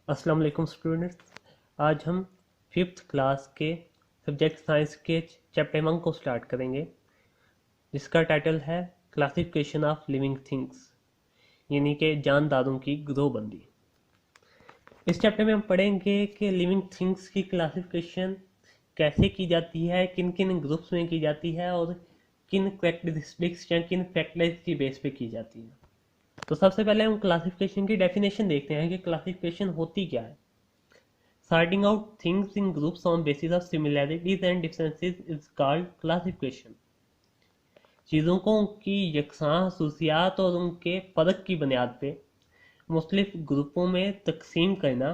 अस्सलाम वालेकुम स्टूडेंट्स। आज हम फिफ्थ क्लास के सब्जेक्ट साइंस के चैप्टर 1 को स्टार्ट करेंगे, जिसका टाइटल है क्लासिफिकेशन ऑफ लिविंग थिंग्स, यानी कि जानदारों की ग्रोहबंदी। इस चैप्टर में हम पढ़ेंगे कि लिविंग थिंग्स की क्लासिफिकेशन कैसे की जाती है, किन किन ग्रुप्स में की जाती है और किन करेक्टरिस्टिक्स या किन फैक्टर्स की बेस पे की जाती है। तो सबसे पहले हम क्लासिफिकेशन की डेफिनेशन देखते हैं कि क्लासिफिकेशन होती क्या है। Sorting out things in groups on basis of similarities and differences is called classification. चीज़ों को उनकी यकसां खसूसियात और उनके फ़र्क की बुनियाद पे मुख्तलिफ ग्रुपों में तकसीम करना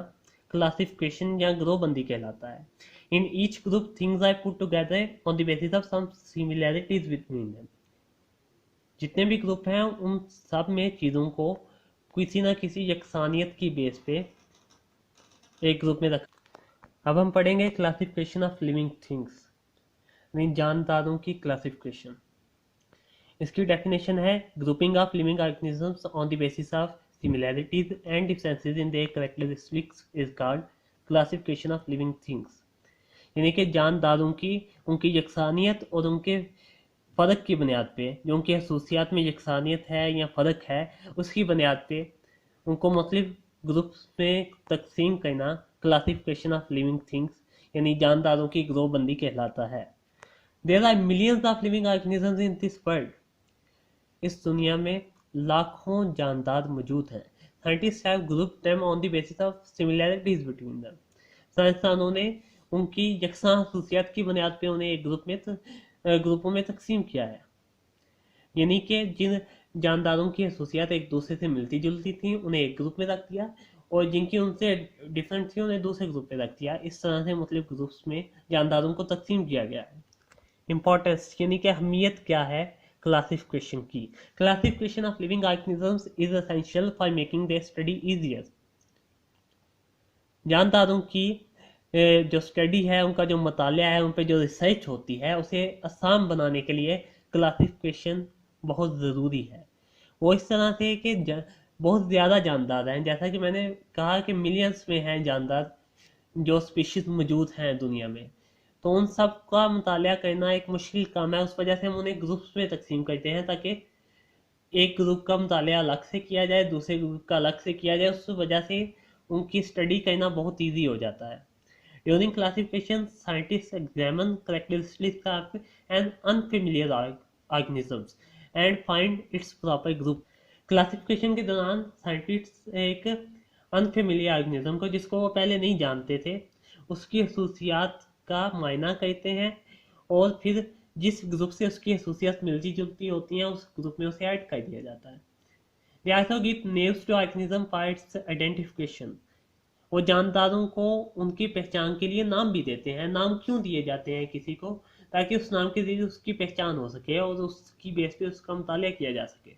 क्लासिफिकेशन या ग्रोहबंदी कहलाता है। In each group things are put together on the basis of some similarities between them. जितने भी ग्रुप हैं उन सब में चीज़ों को किसी न किसी यकसानियत की बेस पे एक ग्रुप में रख। अब हम पढ़ेंगे क्लासिफिकेशन ऑफ लिविंग थिंग्स, यानी जानदारों की क्लासिफिकेशन। इसकी डेफिनेशन है grouping of living organisms on the basis of similarities and differences in their characteristics is called classification of living things. यानी कि जानदारों की उनकी यकसानियत और उनके फ़र्क की बुनियाद पे, जो उनकी खसूसियात में यकसानियत है या फ़र्क है, उसकी बुनियाद पे उनको मुख्तलिफ ग्रुप्स में तकसीम करना क्लासिफिकेशन ऑफ लिविंग थिंग्स यानी जानदारों की ग्रोहबंदी कहलाता है। There are millions of living organisms in this world. इस दुनिया में लाखों जानदार मौजूद हैं। Scientist have group them on the basis of similarities between them. साइंसदानों ने उनकी यकसां खसूसियात की बुनियाद पे उन्हें एक ग्रुपों में तकसीम किया है। यानी कि जिन जानदारों की खसूसियात एक दूसरे से मिलती जुलती थी उन्हें एक ग्रुप में रख दिया, और जिनकी उनसे डिफरेंट थी उन्हें दूसरे ग्रुप में रख दिया। इस तरह से मुख्तलिफ ग्रुप्स में जानदारों को तकसीम किया गया है। इंपॉर्टेंस यानी कि अहमियत क्या है क्लासिफिकेशन की। Classification of living organisms is essential for making the study easier. जानदारों की जो स्टडी है, उनका जो मतालिया है, उन पर जो रिसर्च होती है, उसे आसान बनाने के लिए क्लासिफिकेशन बहुत ज़रूरी है। वो इस तरह से कि बहुत ज़्यादा जानदार हैं, जैसा कि मैंने कहा कि मिलियंस में हैं जानदार जो स्पीशीज मौजूद हैं दुनिया में। तो उन सब का मुतालिया करना एक मुश्किल काम है। उस वजह से हम उन्हें ग्रुप्स में तकसीम करते हैं, ताकि एक ग्रुप का मुतालिया अलग से किया जाए, दूसरे ग्रुप का अलग से किया जाए। उस वजह से उनकी स्टडी करना बहुत ईजी हो जाता है। During classification scientist examine characteristics of an unfamiliar organisms and find its proper group. Classification के दौरान साइंटिस्ट एक अनफेमिलियर ऑर्गेनिज्म को, जिसको वो पहले नहीं जानते थे, उसकी खसूसियात का मायना करते हैं और फिर जिस ग्रुप से उसकी खसूसियात मिलती जुलती होती हैं उस ग्रुप में उसे ऐड कर दिया जाता है। They also give names to organism for its identification। वो जानदारों को उनकी पहचान के लिए नाम भी देते हैं। नाम क्यों दिए जाते हैं किसी को? ताकि उस नाम के जरिए उसकी पहचान हो सके और उसकी बेस पे उसका मुतालिया किया जा सके।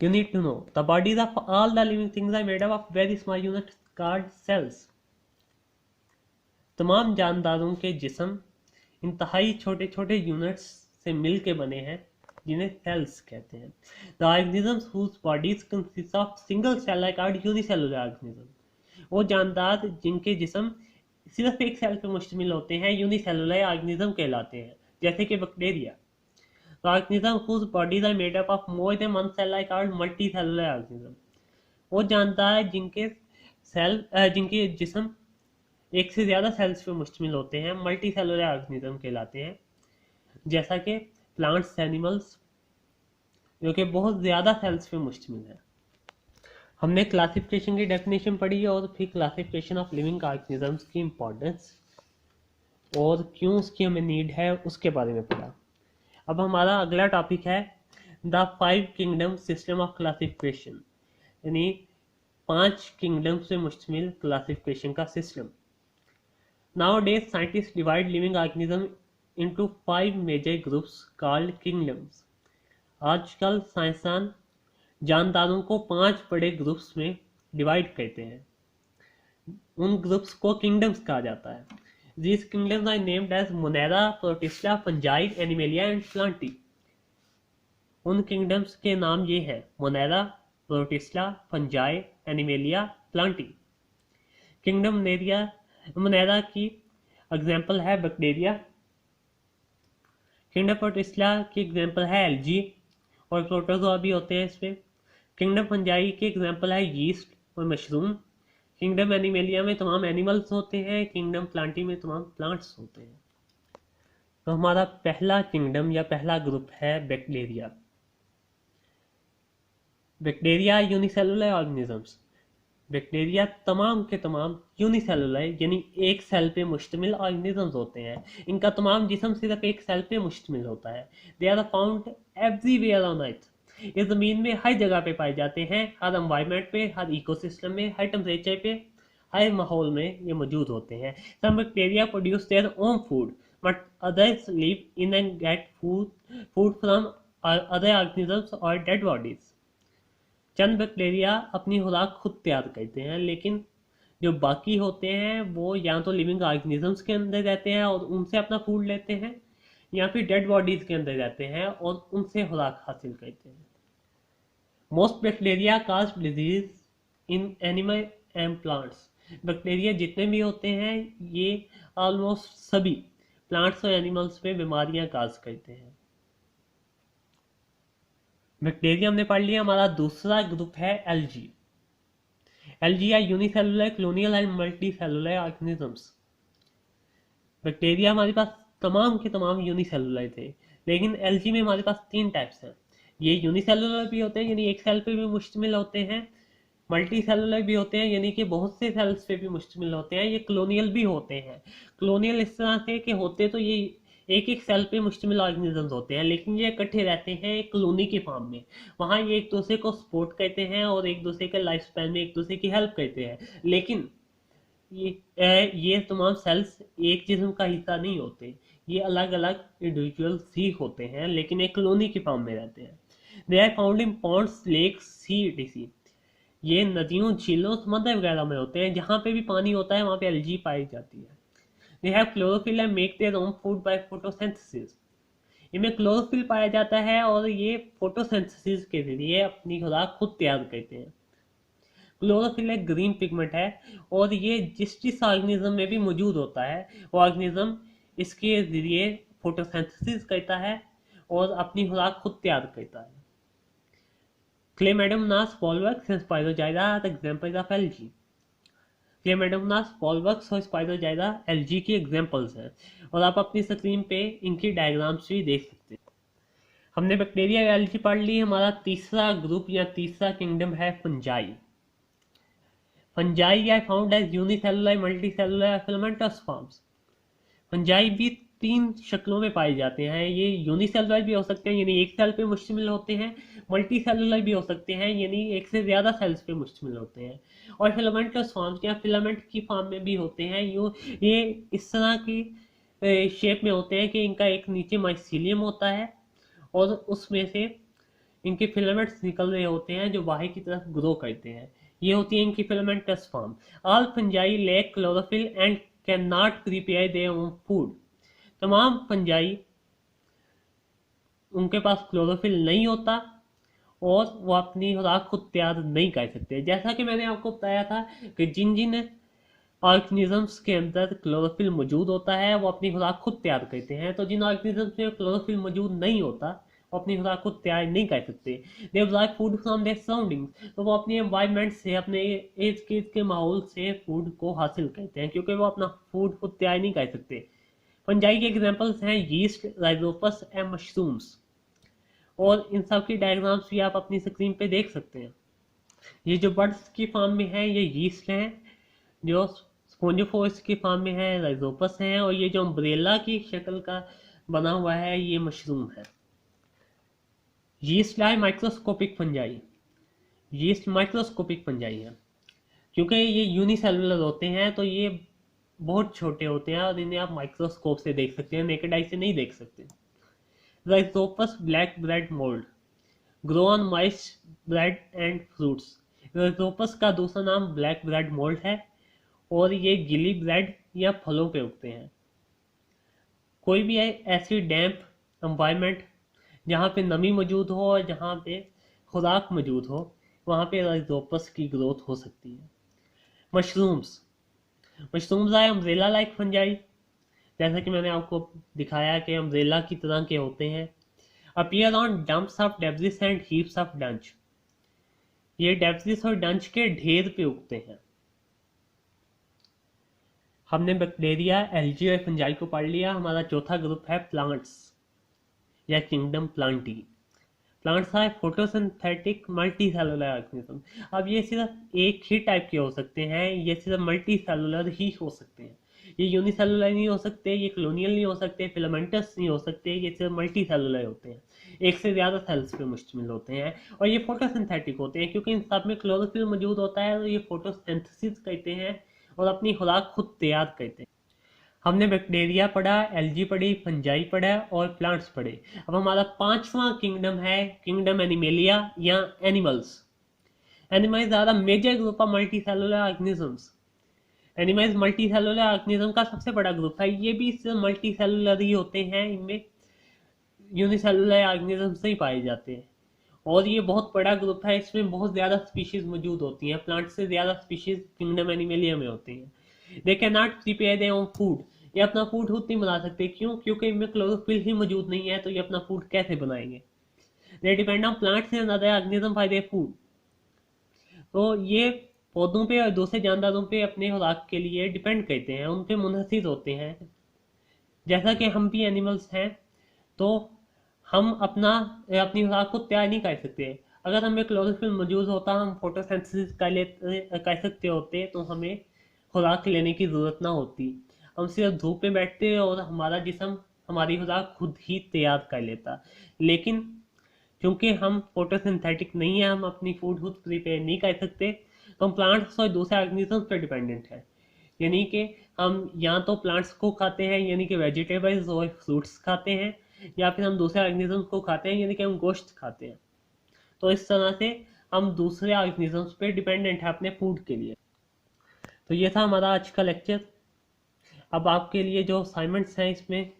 You need to know the bodies of all the living things are made up of very small units called cells। तमाम जानदारों के जिस्म इंतहाई छोटे छोटे यूनिट्स से मिल के बने हैं, जिन्हें सेल्स कहते हैं। The organisms whose bodies consist of single cell are called unicellular organisms। वो जानदार जिनके जिस्म सिर्फ एक सेल पे मुश्तमिल होते हैं यूनिसेलुलर ऑर्गेनिज्म कहलाते हैं, जैसे कि bacteria. The organisms whose bodies are made up of more than one cell are called multicellular organisms। वो जानदार जिनके जिस्म एक से ज़्यादा सेल्स पे मुश्तमिल होते हैं मल्टी सेलुलर ऑर्गेनिज्म कहलाते हैं, जैसा कि प्लांट्स, एनिमल्स, जो कि बहुत ज़्यादा सेल्स पे मुश्तमिल है। हमने क्लासिफिकेशन की डेफिनेशन पढ़ी और फिर क्लासिफिकेशन ऑफ लिविंग ऑर्गेनिजम्स की इम्पोर्टेंस और क्यों उसकी हमें नीड है उसके बारे में पढ़ा। अब हमारा अगला टॉपिक है the 5 kingdom system of classification, यानी 5 किंगडम से मुश्तमिल क्लासिफिकेशन का system. Nowadays, scientists divide living organisms into 5 major groups called kingdoms। आजकल साइंसदान जानदारों को 5 बड़े ग्रुप्स में डिवाइड करते हैं। उन ग्रुप्स को किंगडम्स कहा जाता है। These kingdoms are named as Monera, Protista, Fungi, Animalia and Plantae। उन किंगडम्स के नाम ये हैं: Monera, protista, fungi, animalia, Plantae. Kingdom Monera की एग्जाम्पल है बैक्टीरिया। किंगडम प्रोटिस्टा की एग्जाम्पल है एल्गी और प्रोटोजोआ भी होते हैं इसमें। किंगडम फंजाई की एग्जाम्पल है यीस्ट और मशरूम। किंगडम एनिमेलिया में तमाम एनिमल्स होते हैं। किंगडम प्लांटी में तमाम प्लांट्स होते हैं। तो हमारा पहला किंगडम या पहला ग्रुप है bacteria. Bacteria unicellular organisms. Bacteria तमाम के तमाम यूनिसेलुलर यानी एक सेल पे मुश्तमिल ऑर्गेनिजम्स होते हैं। इनका तमाम जिस्म सिर्फ एक सेल पे मुश्तमिल होता है। They are found everywhere on earth. ये ज़मीन में हर जगह पे पाए जाते हैं, हर एनवायरनमेंट पे, हर इकोसिस्टम में, हर टेम्परेचर पे, हर माहौल में ये मौजूद होते हैं। Some bacteria produce their own food but others live in and get food from other organisms और डेड बॉडीज। चंद बैक्टीरिया अपनी खुराक खुद तैयार करते हैं, लेकिन जो बाकी होते हैं वो या तो लिविंग ऑर्गेनिजम्स के अंदर रहते हैं और उनसे अपना फूड लेते हैं, या फिर डेड बॉडीज के अंदर रहते हैं और उनसे खुराक हासिल करते हैं। Most bacteria cause disease in animal and plants. Bacteria जितने भी होते हैं ये ऑलमोस्ट सभी प्लांट्स और एनिमल्स में बीमारियां काज करते हैं। बैक्टीरिया हमने पढ़ लिया। हमारा दूसरा ग्रुप है एल्गी। एल्गी या unicellular colonial and multi cellular organisms. Bacteria हमारे पास तमाम के तमाम यूनिसेलुलर थे, लेकिन एल्गी में हमारे पास 3 टाइप्स हैं। ये यूनिसेलुलर भी होते हैं यानी एक सेल पे भी मुश्तमिल होते हैं, मल्टी सेलुलर भी होते हैं यानी कि बहुत से सेल्स पे भी मुश्तमिल होते हैं, ये कॉलोनियल भी होते हैं। कॉलोनियल इस तरह से कि होते तो ये एक एक सेल पे मुश्तमिल ऑर्गेनिजम्स होते हैं, लेकिन ये इकट्ठे रहते हैं एक कॉलोनी के फॉर्म में। वहाँ ये एक दूसरे को सपोर्ट करते हैं और एक दूसरे के लाइफ स्पैन में एक दूसरे की हेल्प करते हैं, लेकिन ये तमाम सेल्स एक जिस्म का हिस्सा नहीं होते। ये अलग अलग इंडिविजुअल्स ही होते हैं, लेकिन एक कॉलोनी के फॉर्म में रहते हैं। They are found in ponds, lakes, sea etc। ये नदियों, झीलों, समुद्र वगैरह में होते हैं। जहाँ पे भी पानी होता है वहाँ पे एल्गी पाई जाती है। They have chlorophyll and make their own food by photosynthesis. इनमें क्लोरोफिल पाया जाता है और ये फोटोसिंथेसिस के जरिए अपनी खुराक खुद तैयार करते हैं। क्लोरोफिल एक ग्रीन पिगमेंट है और ये जिस ऑर्गेनिज्म में भी मौजूद होता है वो ऑर्गेनिज्म इसके जरिए फोटोसिंथेसिस करता है और अपनी खुराक खुद तैयार करता है। Chlamydomonas Volvox and Spirogyra are examples of algae. Chlamydomonas Volvox और स्पाइरोजाइरा एल्गी की एग्जांपल्स हैं और आप अपनी स्क्रीन पे इनकी डायग्राम्स भी देख सकते हैं। हमने बैक्टीरिया एल्गी पढ़ ली। हमारा तीसरा ग्रुप या तीसरा किंगडम है fungi. Fungi are found as unicellular, multicellular, filamentous forms. Fungi भी 3 शक्लों में पाए जाते हैं। ये यूनिसेलुलर भी हो सकते हैं यानी एक सेल पे मुश्तमिल होते हैं, मल्टी सेलुलर भी हो सकते हैं यानी एक से ज़्यादा सेल्स पे मुश्तमिल होते हैं, और फिलामेंटस फॉर्म्स या फिलामेंट की फॉर्म में भी होते हैं। ये इस तरह की शेप में होते हैं कि इनका एक नीचे माइसीलियम होता है और उसमें से इनके फिलामेंट्स निकल रहे होते हैं जो बाहर की तरफ ग्रो करते हैं। ये होती है इनकी filamentous form. All fungi lack chlorophyll and can not prepare their own food. तमाम फंजाई उनके पास क्लोरोफिल नहीं होता और वो अपनी खुराक खुद तैयार नहीं कर सकते। जैसा कि मैंने आपको बताया था कि जिन जिन ऑर्गेनिजम्स के अंदर क्लोरोफिल मौजूद होता है वो अपनी खुराक खुद तैयार करते हैं, तो जिन ऑर्गेनिजम्स में क्लोरोफिल मौजूद नहीं होता वो अपनी खुराक खुद तैयार नहीं कर सकते। They absorb food from their surroundings, तो वो अपने एनवायरनमेंट से, अपने इर्द गिर्द के माहौल से फूड को हासिल करते हैं, क्योंकि वो अपना फूड खुद तैयार नहीं कर सकते। फंजाई के एग्जांपल्स हैं यीस्ट, राइजोपस एंड मशरूम्स, और इन सब की डायग्राम्स भी आप अपनी स्क्रीन पे देख सकते हैं। ये जो बर्ड्स की फॉर्म में है ये यीस्ट हैं, जो स्पोंजियोफोर्स की फॉर्म में है राइजोपस हैं, और ये जो अम्ब्रेला की शक्ल का बना हुआ है ये मशरूम है। यीस्ट है microscopic fungi. Yeast microscopic fungi है क्योंकि ये यूनिसेलुलर होते हैं, तो ये बहुत छोटे होते हैं और इन्हें आप माइक्रोस्कोप से देख सकते हैं, नेकेड आई से नहीं देख सकते। Rhizopus black bread mould grow on mice bread and fruits. Rhizopus का दूसरा नाम ब्लैक ब्रेड मोल्ड है और ये गिली ब्रेड या फलों पे उगते हैं। कोई भी ऐसी डैम्प एनवायरनमेंट जहाँ पे नमी मौजूद हो और जहाँ पे खुराक मौजूद हो वहाँ पे राइजोपस की ग्रोथ हो सकती है। मशरूम्स मशरूम्स आए अम्ब्रेला लाइक फंजाई, जैसा कि मैंने आपको दिखाया कि अम्ब्रेला की तरह के होते हैं। Appear on dumps of debris and heaps of dung, ये डेब्रिस और डंच के ढेर पे उगते हैं। हमने बैक्टीरिया, एल्गी और फंजाई को पढ़ लिया। हमारा चौथा ग्रुप है प्लांट्स या kingdom plantae. Plants are photosynthetic multi cellular organism. अब ये सिर्फ एक ही टाइप के हो सकते हैं, ये सिर्फ मल्टी सेलुलर ही हो सकते हैं। ये यूनिसेलुलर नहीं हो सकते, ये कॉलोनियल नहीं हो सकते, फिलामेंटस नहीं हो सकते, ये सिर्फ मल्टी सेलुलर होते हैं, एक से ज़्यादा सेल्स पे मुश्तमिल होते हैं। और ये फोटोसिंथेटिक होते हैं क्योंकि इन सब में क्लोरोफिल मौजूद होता है, तो ये फोटोसिंथेसिस कहते हैं और अपनी खुराक खुद तैयार करते हैं। हमने बैक्टीरिया पढ़ा, एल्गी पढ़ी, फंजाई पढ़ा और प्लांट्स पढ़े। अब हमारा पांचवा किंगडम है किंगडम एनिमेलिया या animals. Animals are the major group of multi cellular organisms. Animals multi cellular organism का सबसे बड़ा ग्रुप है। ये भी मल्टी सेलुलर ही होते हैं, इनमें यूनिसेलुलर ऑर्गेनिज्म से ही पाए जाते हैं। और ये बहुत बड़ा ग्रुप है, इसमें बहुत ज़्यादा स्पीशीज मौजूद होती हैं। प्लांट से ज़्यादा स्पीशीज किंगडम एनिमेलिया में होती हैं। They can not prepare their own food, ये अपना फूड खुद नहीं बना सकते। क्यों? क्योंकि इनमें क्लोरोफिल ही मौजूद नहीं है, तो ये अपना फूड कैसे बनाएंगे? They depend on plants and other organism for their food. तो ये पौधों पे और दूसरे जानदारों पे अपने खुराक के लिए डिपेंड करते हैं, उन पे मुनहसिर होते हैं। जैसा कि हम भी एनिमल्स हैं, तो हम अपनी खुराक को तैयार नहीं कर सकते। अगर हमें क्लोरोफिल मौजूद होता, हम फोटोसिंथेसिस कर सकते होते, तो हमें खुराक लेने की ज़रूरत ना होती। हम सिर्फ धूप में बैठते और हमारा जिस्म हमारी खुराक खुद ही तैयार कर लेता। लेकिन क्योंकि हम फोटोसिंथेटिक नहीं है, हम अपनी फूड खुद प्रिपेयर नहीं कर सकते, तो हम प्लांट्स और दूसरे ऑर्गेनिजम्स पर डिपेंडेंट है। यानी कि हम या तो प्लांट्स को खाते हैं, यानी कि वेजिटेबल्स और फ्रूट्स खाते हैं, या फिर हम दूसरे ऑर्गेनिजम्स को खाते हैं, यानी कि हम गोश्त खाते हैं। तो इस तरह से हम दूसरे ऑर्गेनिजम्स पे डिपेंडेंट है अपने फूड के लिए। तो ये था हमारा आज का लेक्चर। अब आपके लिए जो असाइनमेंट्स हैं इसमें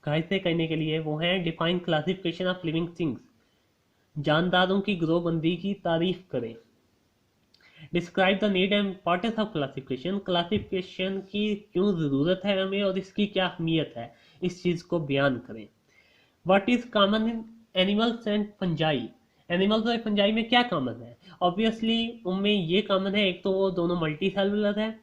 घर से करने के लिए वो हैं define classification of living things, जानदारों की ग्रोहबंदी की तारीफ करें। Describe the need and importance of classification, classification की क्यों ज़रूरत है हमें और इसकी क्या अहमियत है, इस चीज़ को बयान करें। What is common in animals and fungi, animals और फंजाई में क्या कॉमन है? ऑब्वियसली उनमें ये कॉमन है, एक तो वो दोनों मल्टी सेलुलर है,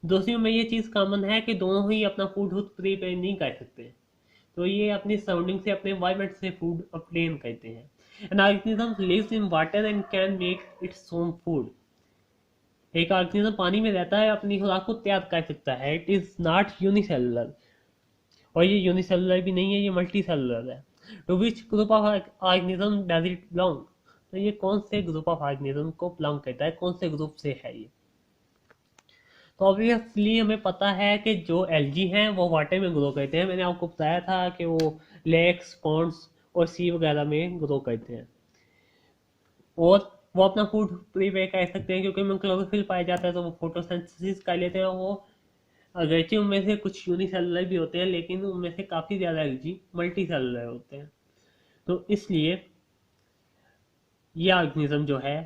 दूसरी में ये चीज़ कॉमन है कि दोनों ही अपना फूड खुद प्रिपेयर नहीं कर सकते, तो ये अपनी सराउंडिंग से, अपने एनवायरनमेंट से फूड ऑब्टेन करते हैं। An organism lives in water and can make its own food. एक ऑर्गेनिज्म पानी में रहता है, अपनी खुराक को तैयार कर सकता है। इट इज नॉट यूनिसेलुलर, और ये यूनिसेलुलर भी नहीं है, ये मल्टी सेलुलर है। To which group of organism does it belong, तो ये कौन से ग्रुप ऑफ ऑर्गेनिज्म को बिलोंग करता है, कौन से ग्रुप से है ये? तो ऑब्वियसली हमें पता है कि जो एल्गी हैं वो वाटर में ग्रो करते हैं। मैंने आपको बताया था कि वो लेक्स, पॉन्ड्स और सी वगैरह में ग्रो करते हैं, और वो अपना फूड प्रिपेयर कर सकते हैं क्योंकि उनमें क्लोरोफिल पाया जाता है, तो वो फोटोसिंथेसिस कर लेते हैं। वो अगरचे उनमें से कुछ यूनिसेलुलर भी होते हैं, लेकिन उनमें से काफ़ी ज़्यादा एल्गी मल्टी सेलुलर होते हैं। तो इसलिए ये ऑर्गेनिज्म जो है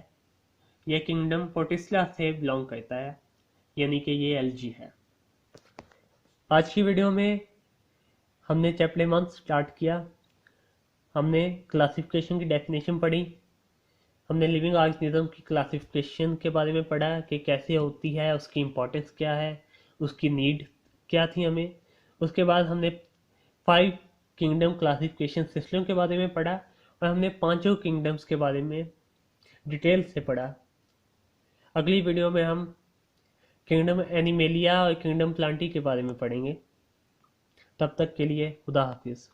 ये किंगडम पोर्टिस्ला से बिलोंग करता है, यानी कि ये एल्गी है। आज की वीडियो में हमने चैप्टर 1 स्टार्ट किया। हमने क्लासिफिकेशन की डेफिनेशन पढ़ी, हमने लिविंग ऑर्गेनिज्म की क्लासिफिकेशन के बारे में पढ़ा कि कैसे होती है, उसकी इम्पोर्टेंस क्या है, उसकी नीड क्या थी हमें। उसके बाद हमने 5 किंगडम क्लासिफिकेशन सिस्टम के बारे में पढ़ा, और हमने 5 किंगडम्स के बारे में डिटेल से पढ़ा। अगली वीडियो में हम किंगडम एनिमेलिया और किंगडम प्लांटी के बारे में पढ़ेंगे। तब तक के लिए खुदा हाफिज़।